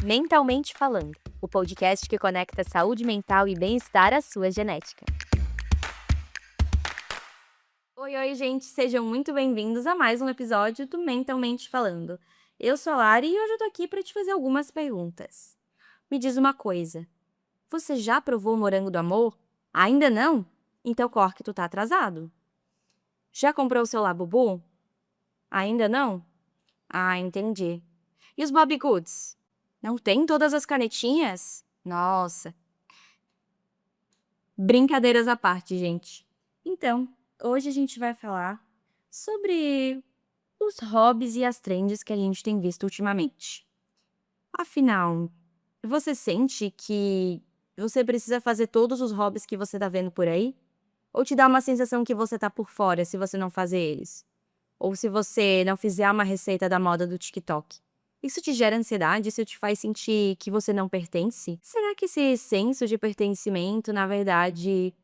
Mentalmente Falando, o podcast que conecta saúde mental e bem-estar à sua genética. Oi, gente, sejam muito bem-vindos a mais um episódio do Mentalmente Falando. Eu sou a Lari e hoje eu tô aqui para te fazer algumas perguntas. Me diz uma coisa, você já provou o morango do amor? Ainda não? Então corre que tu tá atrasado. Já comprou o seu Labubu? Ainda não? Ah, entendi. E os Bobbie Goods? Não tem todas as canetinhas? Nossa. Brincadeiras à parte, gente. Então, hoje a gente vai falar sobre os hobbies e as trends que a gente tem visto ultimamente. Afinal, você sente que você precisa fazer todos os hobbies que você tá vendo por aí? Ou te dá uma sensação que você tá por fora se você não fazer eles? Ou se você não fizer uma receita da moda do TikTok? Isso te gera ansiedade? Isso te faz sentir que você não pertence? Será que esse senso de pertencimento, na verdade,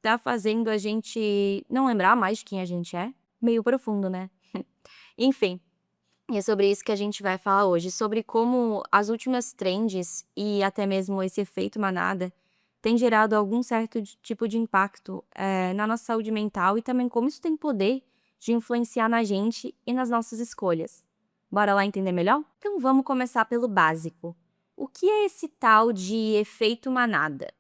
tá fazendo a gente não lembrar mais de quem a gente é? Meio profundo, né? Enfim, e é sobre isso que a gente vai falar hoje, sobre como as últimas trends e até mesmo esse efeito manada tem gerado algum certo tipo de impacto na nossa saúde mental e também como isso tem poder de influenciar na gente e nas nossas escolhas. Bora lá entender melhor? Então vamos começar pelo básico. O que é esse tal de efeito manada?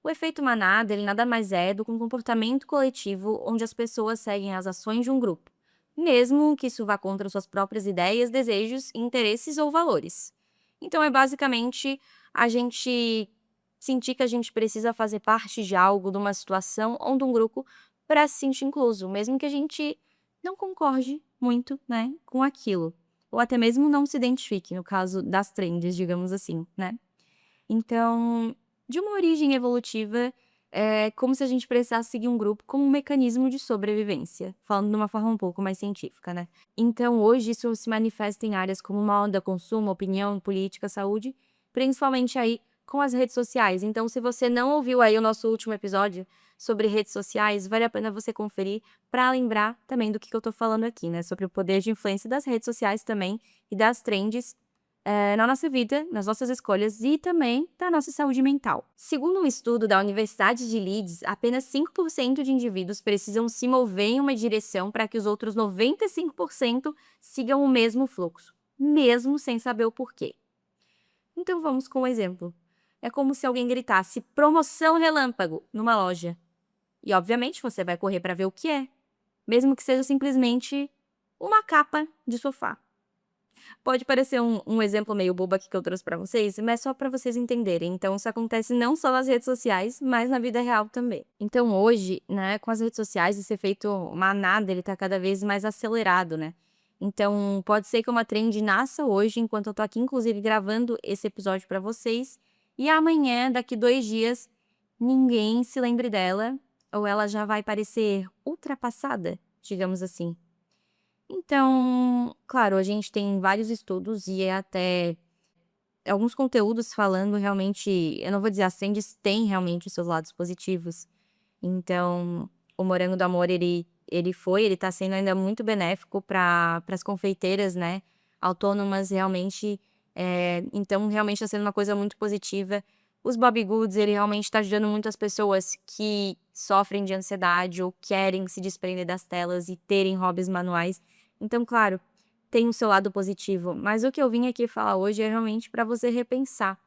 O efeito manada, ele nada mais é do que um comportamento coletivo onde as pessoas seguem as ações de um grupo, mesmo que isso vá contra suas próprias ideias, desejos, interesses ou valores. Então é basicamente a gente sentir que a gente precisa fazer parte de algo, de uma situação ou de um grupo para se sentir incluso, mesmo que a gente não concorde muito, né, com aquilo, ou até mesmo não se identifique, no caso das trends, digamos assim, né? Então, de uma origem evolutiva, é como se a gente precisasse seguir um grupo como um mecanismo de sobrevivência, falando de uma forma um pouco mais científica, né. Então hoje isso se manifesta em áreas como moda, consumo, opinião, política, saúde, principalmente aí com as redes sociais. Então se você não ouviu aí o nosso último episódio sobre redes sociais, vale a pena você conferir para lembrar também do que eu tô falando aqui, né, sobre o poder de influência das redes sociais também e das trends na nossa vida, nas nossas escolhas e também da nossa saúde mental. Segundo um estudo da Universidade de Leeds, apenas 5% de indivíduos precisam se mover em uma direção para que os outros 95% sigam o mesmo fluxo, mesmo sem saber o porquê. Então vamos com um exemplo. É como se alguém gritasse promoção relâmpago numa loja. E obviamente você vai correr para ver o que é, mesmo que seja simplesmente uma capa de sofá. Pode parecer um exemplo meio bobo aqui que eu trouxe pra vocês, mas só pra vocês entenderem. Então isso acontece não só nas redes sociais, mas na vida real também. Então hoje, né, com as redes sociais, esse efeito manada, ele tá cada vez mais acelerado, né. Então pode ser que uma trend nasça hoje, enquanto eu tô aqui inclusive gravando esse episódio pra vocês, e amanhã, daqui 2 dias, ninguém se lembre dela, ou ela já vai parecer ultrapassada, digamos assim. Então, claro, a gente tem vários estudos e até alguns conteúdos falando realmente, eu não vou dizer as trends têm realmente os seus lados positivos. Então, o morango do amor ele tá sendo ainda muito benéfico para as confeiteiras, né, autônomas realmente, então realmente está sendo uma coisa muito positiva. Os Bobbie Goods, ele realmente está ajudando muitas pessoas que sofrem de ansiedade ou querem se desprender das telas e terem hobbies manuais. Então, claro, tem o seu lado positivo, mas o que eu vim aqui falar hoje é realmente para você repensar.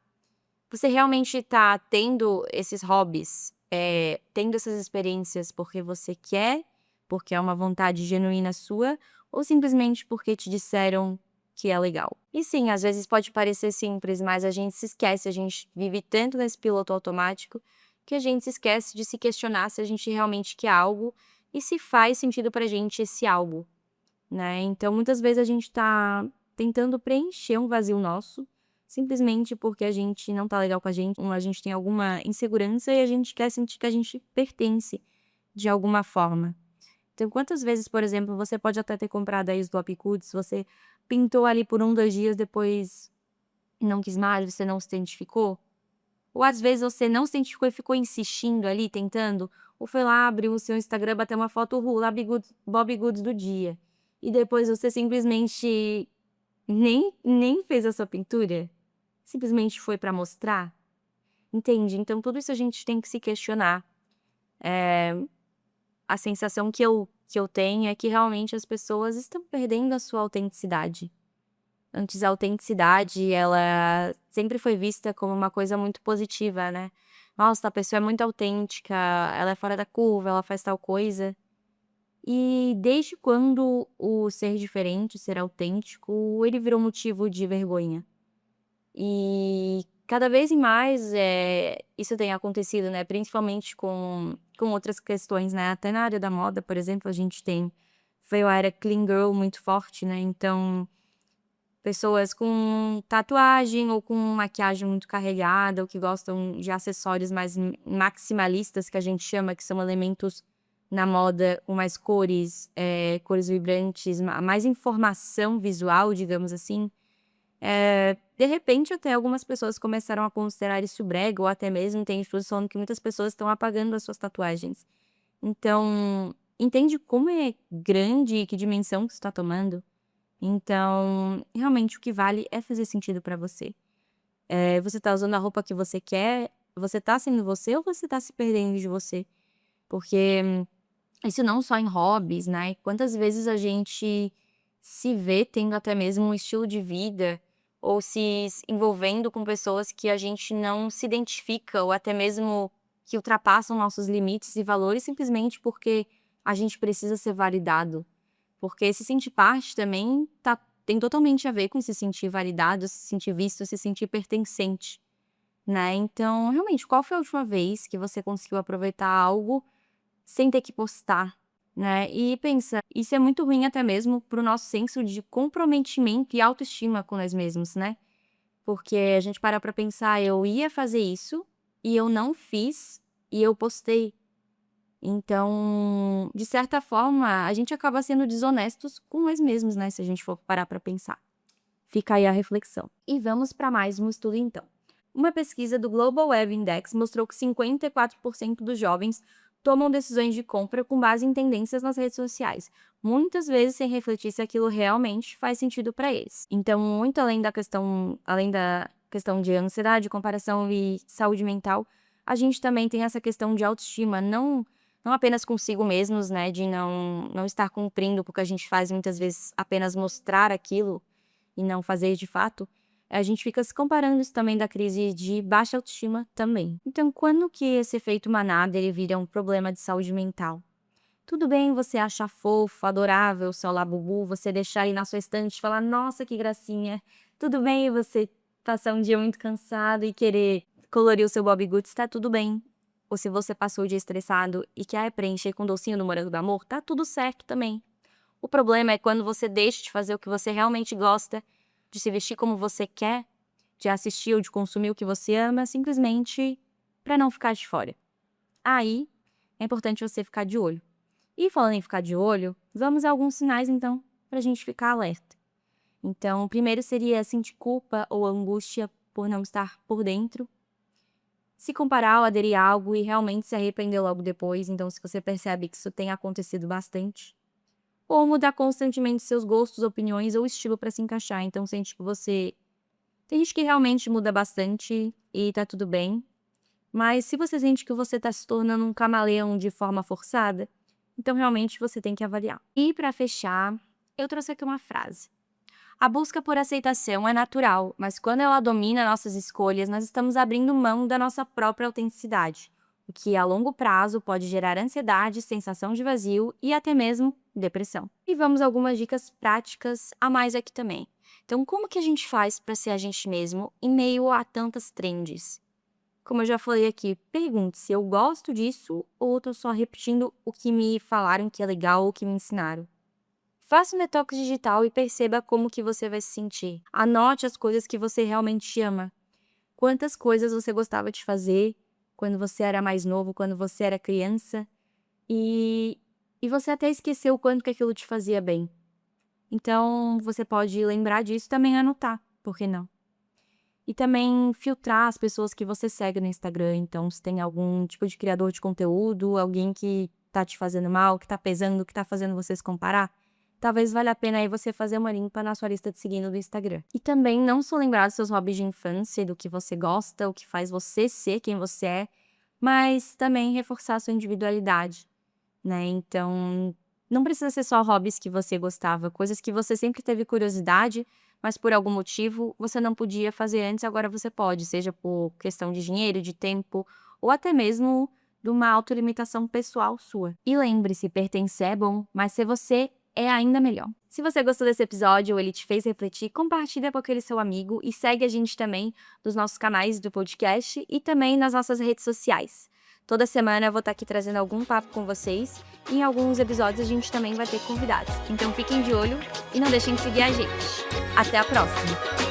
Você realmente tá tendo esses hobbies, tendo essas experiências porque você quer, porque é uma vontade genuína sua, ou simplesmente porque te disseram que é legal? E sim, às vezes pode parecer simples, mas a gente se esquece, a gente vive tanto nesse piloto automático, que a gente se esquece de se questionar se a gente realmente quer algo e se faz sentido pra gente esse algo, né. Então muitas vezes a gente tá tentando preencher um vazio nosso, simplesmente porque a gente não tá legal com a gente, ou a gente tem alguma insegurança e a gente quer sentir que a gente pertence de alguma forma. Então quantas vezes, por exemplo, você pode até ter comprado aí os Dropcoods, você pintou ali por 2 dias, depois não quis mais, você não se identificou? Ou às vezes você não se identificou e ficou insistindo ali, tentando, ou foi lá, abriu o seu Instagram, bateu uma foto, Bobbie Goods do dia, e depois você simplesmente nem fez a sua pintura? Simplesmente foi pra mostrar? Entende? Então tudo isso a gente tem que se questionar. A sensação que eu tenho é que realmente as pessoas estão perdendo a sua autenticidade. Antes a autenticidade, ela sempre foi vista como uma coisa muito positiva, né. "Nossa, a pessoa é muito autêntica, ela é fora da curva, ela faz tal coisa". E desde quando o ser diferente, o ser autêntico, ele virou motivo de vergonha? E cada vez mais, isso tem acontecido, né, principalmente com outras questões, né, até na área da moda, por exemplo, a gente veio a era clean girl muito forte, né, então pessoas com tatuagem ou com maquiagem muito carregada ou que gostam de acessórios mais maximalistas, que a gente chama, que são elementos na moda com mais cores, cores vibrantes, mais informação visual, digamos assim. De repente, até algumas pessoas começaram a considerar isso brega ou até mesmo tem estudos falando que muitas pessoas estão apagando as suas tatuagens. Então, entende como é grande e que dimensão que isso está tomando? Então, realmente o que vale é fazer sentido pra você. Você tá usando a roupa que você quer, você tá sendo você ou você tá se perdendo de você? Porque isso não só em hobbies, né, quantas vezes a gente se vê tendo até mesmo um estilo de vida, ou se envolvendo com pessoas que a gente não se identifica, ou até mesmo que ultrapassam nossos limites e valores, simplesmente porque a gente precisa ser validado. Porque se sentir parte também tem totalmente a ver com se sentir validado, se sentir visto, se sentir pertencente, né. Então, realmente, qual foi a última vez que você conseguiu aproveitar algo sem ter que postar, né. E pensa, isso é muito ruim até mesmo para o nosso senso de comprometimento e autoestima com nós mesmos, né. Porque a gente para pra pensar: "Eu ia fazer isso, e eu não fiz, e eu postei". Então, de certa forma, a gente acaba sendo desonestos com nós mesmos, né, se a gente for parar pra pensar. Fica aí a reflexão. E vamos para mais um estudo então. Uma pesquisa do Global Web Index mostrou que 54% dos jovens tomam decisões de compra com base em tendências nas redes sociais, muitas vezes sem refletir se aquilo realmente faz sentido para eles. Então, muito além da questão de ansiedade, comparação e saúde mental, a gente também tem essa questão de autoestima, não apenas consigo mesmos, né, de não estar cumprindo, porque a gente faz muitas vezes apenas mostrar aquilo e não fazer de fato, a gente fica se comparando, isso também da crise de baixa autoestima também. Então, quando que esse efeito manada ele vira um problema de saúde mental? Tudo bem você achar fofo, adorável o seu Labubu, você deixar ele na sua estante e falar: "Nossa, que gracinha". Tudo bem você passar um dia muito cansado e querer colorir o seu Bobbie Goods, tá tudo bem. Ou se você passou o dia estressado e quer preencher com docinho do morango do amor, tá tudo certo também. O problema é quando você deixa de fazer o que você realmente gosta, de se vestir como você quer, de assistir ou de consumir o que você ama, simplesmente para não ficar de fora. Aí, é importante você ficar de olho. E falando em ficar de olho, vamos a alguns sinais então, pra gente ficar alerta. Então, o primeiro seria sentir culpa ou angústia por não estar por dentro. Se comparar ou aderir a algo e realmente se arrepender logo depois, então se você percebe que isso tem acontecido bastante. Ou mudar constantemente seus gostos, opiniões ou estilo pra se encaixar, então sente que você tem gente que realmente muda bastante e tá tudo bem, mas se você sente que você tá se tornando um camaleão de forma forçada, então realmente você tem que avaliar. E pra fechar, eu trouxe aqui uma frase: "A busca por aceitação é natural, mas quando ela domina nossas escolhas, nós estamos abrindo mão da nossa própria autenticidade, o que a longo prazo pode gerar ansiedade, sensação de vazio e até mesmo depressão". E vamos a algumas dicas práticas a mais aqui também. Então, como que a gente faz para ser a gente mesmo em meio a tantas trends? Como eu já falei aqui, pergunte se eu gosto disso ou estou só repetindo o que me falaram que é legal ou que me ensinaram. Faça um detox digital e perceba como que você vai se sentir. Anote as coisas que você realmente ama. Quantas coisas você gostava de fazer quando você era mais novo, quando você era criança, e, e você até esqueceu o quanto que aquilo te fazia bem. Então, você pode lembrar disso e também anotar, por que não? E também filtrar as pessoas que você segue no Instagram. Então, se tem algum tipo de criador de conteúdo, alguém que tá te fazendo mal, que tá pesando, que tá fazendo você se comparar, talvez valha a pena aí você fazer uma limpa na sua lista de seguindo do Instagram. E também não só lembrar dos seus hobbies de infância, do que você gosta, o que faz você ser quem você é, mas também reforçar a sua individualidade, né? Então, não precisa ser só hobbies que você gostava, coisas que você sempre teve curiosidade, mas por algum motivo você não podia fazer antes, agora você pode, seja por questão de dinheiro, de tempo, ou até mesmo de uma autolimitação pessoal sua. E lembre-se, pertencer é bom, mas ser você é ainda melhor. Se você gostou desse episódio ou ele te fez refletir, compartilha com aquele seu amigo e segue a gente também nos nossos canais do podcast e também nas nossas redes sociais. Toda semana eu vou estar aqui trazendo algum papo com vocês e em alguns episódios a gente também vai ter convidados. Então fiquem de olho e não deixem de seguir a gente. Até a próxima!